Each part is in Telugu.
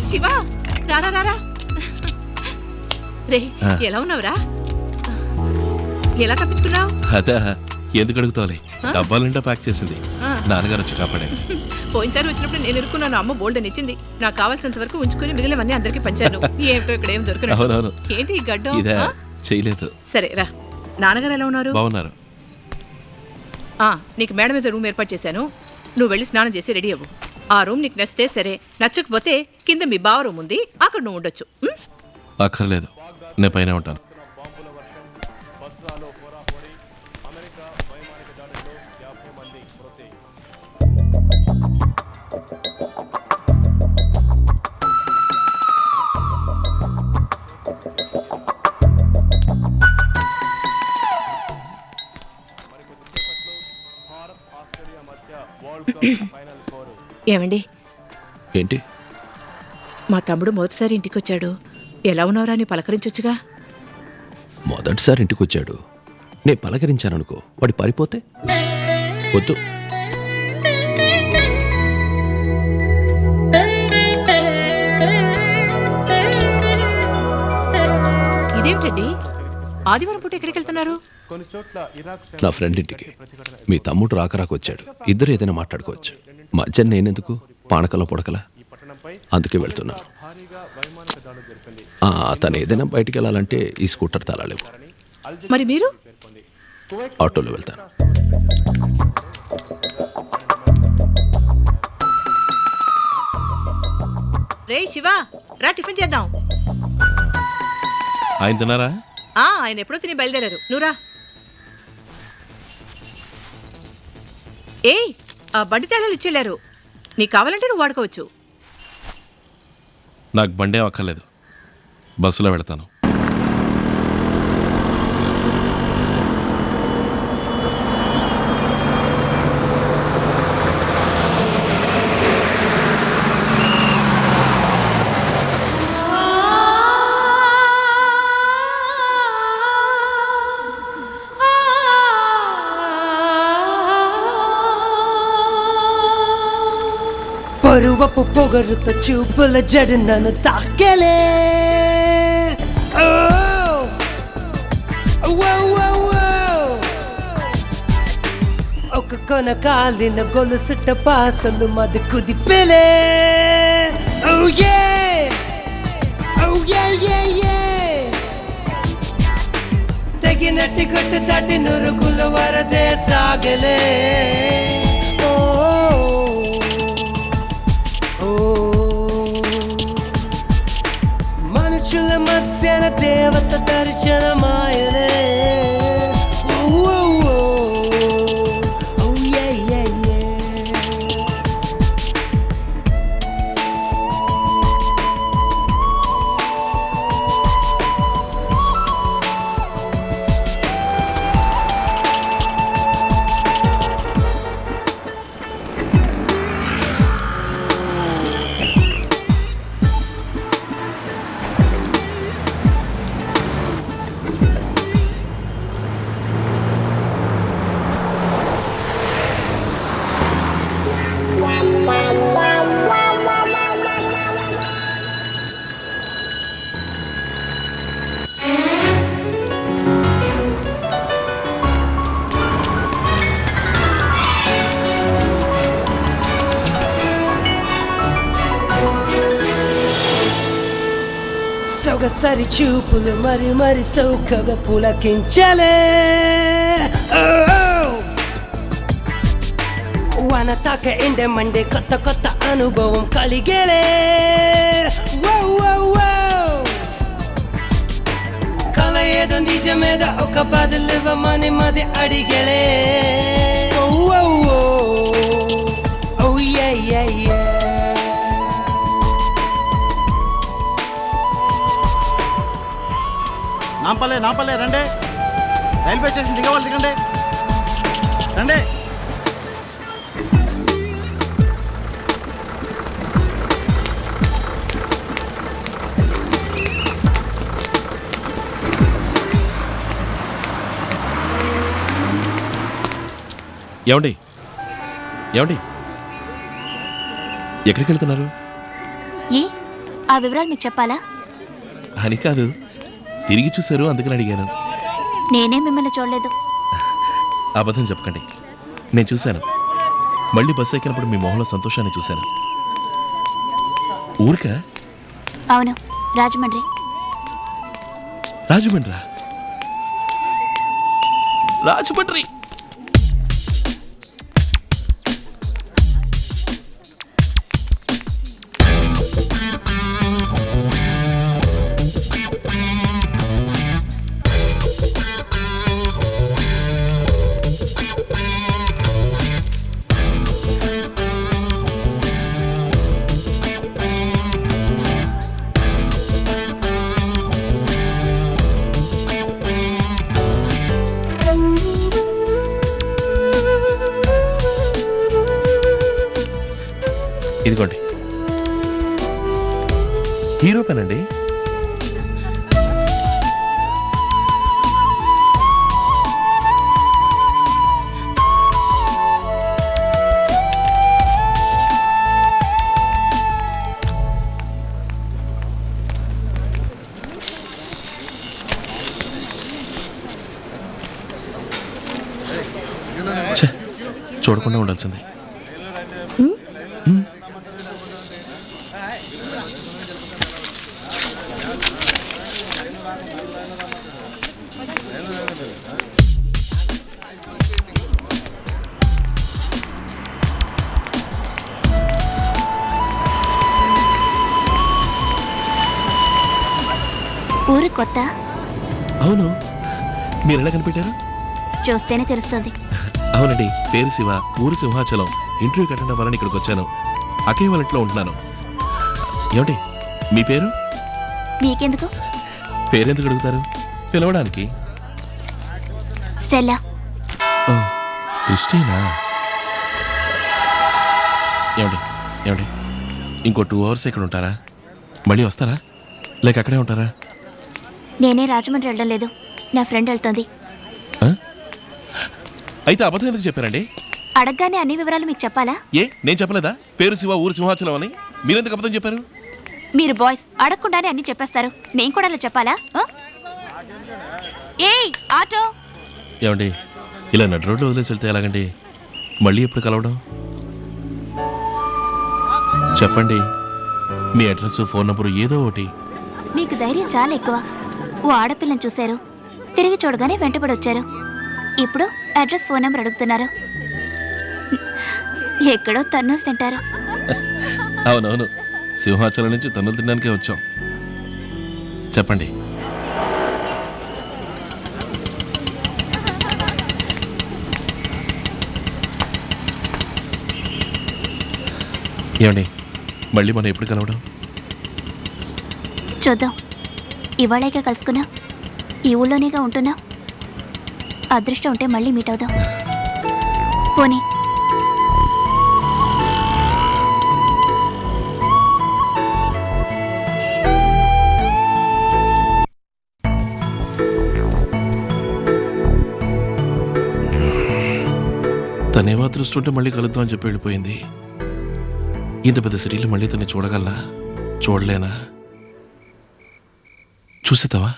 శివ రారా రారా రే, ఎలా ఉన్నావురా? ఎలా తప్పించుకున్నావు? అదా, ఎందుకు అడుగుతావులే, డబ్బాలంటే ప్యాక్ చేసింది నాన్నగారు వచ్చి కాపాడారు. పోయినసారి వచ్చినప్పుడు నేను ఇరుక్కున్నాను, అమ్మ బోల్డన్ ఇచ్చింది. నాకు కావాల్సినంత వరకు ఉంచుకుని మిగిలినవన్నీ అందరికి పంచాను. ఏమిటో ఇక్కడ ఏం దొరకదు. ఏంటి ఈ గడ్డం? చేయలేదు. సరే రా. నాన్నగారు ఎలా ఉన్నారు? బాగున్నారు. నీకు మేడ మీద రూమ్ ఏర్పాటు చేశాను, నువ్వు వెళ్ళి స్నానం చేసి రెడీ అవ్వు. ఆ రూమ్ నీకు నచ్చితే సరే, నచ్చకపోతే కింద మీ బావ రూమ్ ఉంది, అక్కడ నువ్వు ఉండొచ్చు. అక్కర్లేదు, నేను పైన ఉంటాను. ఏమండి? ఏంటి? మా తమ్ముడు మొదటిసారి ఇంటికి వచ్చాడు, ఎలా ఉన్నావురా అని పలకరించొచ్చుగా. మొదటిసారి ఇంటికి వచ్చాడు, నేను పలకరించాననుకో, వాడి పారిపోతే వద్దు. ఇదేమిటండి, ఆదివారం పూట ఎక్కడికి వెళ్తున్నారు? నా ఫ్రెండ్ ఇంటికి. మీ తమ్ముడు రాకరాకొచ్చాడు, ఇద్దరు ఏదైనా మాట్లాడుకోవచ్చు. మధ్య నేనెందుకు, పానకల పొడకల, అందుకే వెళ్తున్నాను. తను ఏదైనా బయటికి వెళ్ళాలంటే ఈ స్కూటర్ తాళాలేవు. మరి మీరు? ఆటోలో వెళ్తాను. రే శివ, రా టిఫిన్ చేద్దాం. ఆయన తిన్నారా? ఆయన ఎప్పుడో తిని బయలుదేరారు, నువ్వురా. ఏయ్, ఆ బండి తాళాలు ఇచ్చేళ్ళారు, నీకు కావాలంటే నువ్వు వాడుకోవచ్చు. నాకు బండే అక్కర్లేదు, బస్సులో పెడతాను. పరువపు పొగరుతో చూపుల జడు నన్ను తాకేలే. ఒక కొన కాలిన గొలుసుట పాసలు మది కుదిపెలే. తెగినట్టి గట్టు తట్టి నురుగుల వరదే సాగలే. మనుషుల మధ్యన దేవత దర్శనమాయలే. సొగసరి చూపులు మరి మరి సౌకగా పులకించలే. వన తాక ఎండే మండే కొత్త కొత్త అనుభవం కలిగేలే. కల ఏదో నిజమేదో ఒక బదులివ్వమని మది అడిగలే. నాంపల్లె రండి, రైల్వే స్టేషన్ దిగవాలి, దిగండి రండి. ఏమండి ఏమండి ఎక్కడికి వెళ్తున్నారు? ఏ ఆ వివరాలు మీకు చెప్పాలా? అని కాదు, తిరిగి చూశారు అందుకని అడిగాను. నేనే మిమ్మల్ని చూడలేదు. అబద్ధం చెప్పకండి, నేను చూశాను. మళ్ళీ బస్సు ఎక్కినప్పుడు మీ మొహంలో సంతోషాన్ని చూశాను. ఊరికా? అవును, రాజమండ్రి. రాజమండ్రా? రాజమండ్రి ఇదిగోండి. హీరో పెనండి. ఛే, చూడకుండా ఉండాల్సింది. ఊరు కొత్త? అవును, మీరు ఎలా కనిపెట్టారు? చూస్తేనే తెలుస్తుంది. అవునండి, పేరు శివ, ఊరు సింహాచలం. ఇంటర్వ్యూకి అటెండ్ అవ్వాలని ఇక్కడికి వచ్చాను. అక్కయ్య వాళ్ళ ఇంట్లో ఉంటున్నాను. ఏమండి మీ పేరు? మీకెందుకు? పేరెందుకు అడుగుతారు? పిలవడానికి. స్టెల్లా. ఓ, క్రిస్టీనా? ఏమండి ఏమండి ఇంకో 2 hours ఇక్కడ ఉంటారా? మళ్ళీ వస్తారా లేక అక్కడే ఉంటారా? నేనే రాజమండ్రి వెళ్ళడం లేదు, నా ఫ్రెండ్ వెళ్తోంది. ఆ? అయితే అబద్ధం ఎందుకు చెప్పారండి? అడగగానే అన్ని వివరాలు మీకు చెప్పాలా? ఏ నేను చెప్పలేదా పేరు శివ ఊరు సింహాచలం అని? మీరెందుకు అబద్ధం చెప్పారు? మీరు బాయ్స్ అడగకుండానే అన్ని చెప్పేస్తారు, మేం కూడా అలా చెప్పాలా? ఏయ్ ఆటో! ఏమండి ఇలా నడు రోడ్లో వదిలేసి వెళ్తే ఎలాగండి? మళ్ళీ ఎప్పుడు కలవడం? చెప్పండి, మీ అడ్రస్, ఫోన్ నంబరు ఏదో ఒకటి. మీకు ధైర్యం చాలా ఎక్కువ. ఓ ఆడపిల్లని చూశారు, తిరిగి చూడగానే వెంటబడి వచ్చారు. ఇప్పుడు అడ్రస్, ఫోన్ నెంబర్ అడుగుతున్నారు. ఎక్కడో తన్నులు తింటారు. అవునవును, సింహాచలం నుంచి తన్నులు తినడానికే వచ్చాం. చెప్పండి. ఏమండి మళ్ళీ మనం ఎప్పుడు కలవడం? చూద్దాం. ఇవాళేగా కలుసుకున్నా, ఈ ఊళ్ళోనేగా ఉంటున్నా. అదృష్టం ఉంటే మళ్ళీ మీట్ అవుదాం. పోనీ. తనేమో అదృష్టం ఉంటే మళ్ళీ కలుద్దాం అని చెప్పి వెళ్ళిపోయింది. ఇంత పెద్ద సిటీలో మళ్ళీ తన్ని చూడగలనా? చూడలేనా? చూసేద్దామా?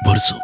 బొరుసు